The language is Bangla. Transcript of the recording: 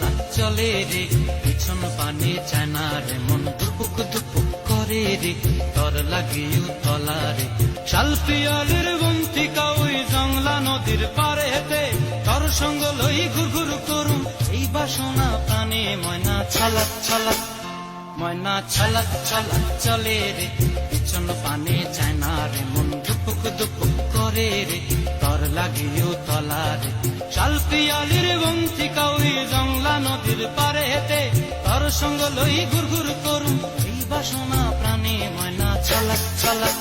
চালাক চলে রে, পিছন পানে চায় না রে, মন দুপুক দুপুক করে রে, তর লাগিও তলা রে। শাল পিয়ালের বন্তিকা ওই জংলা নদীর পারে হেতে, তর সঙ্গ লই ঘুর ঘুর করুম এই বাসনা প্রাণে। ময়না ছালাক ছালাক, ময়না ছালাক ছালাক চলে রে, পিছন পানে চায় না রে, মন দুপুক দুপুক করে রে, তর লাগিও তলা রে। শাল পিয়ালির বন্তিকা ওই জংলা নদীর পারে হেতে, তর সঙ্গ লই ঘুর ঘুর করুম এই বাসনা প্রাণে। ময়না ছালাক ছালাক।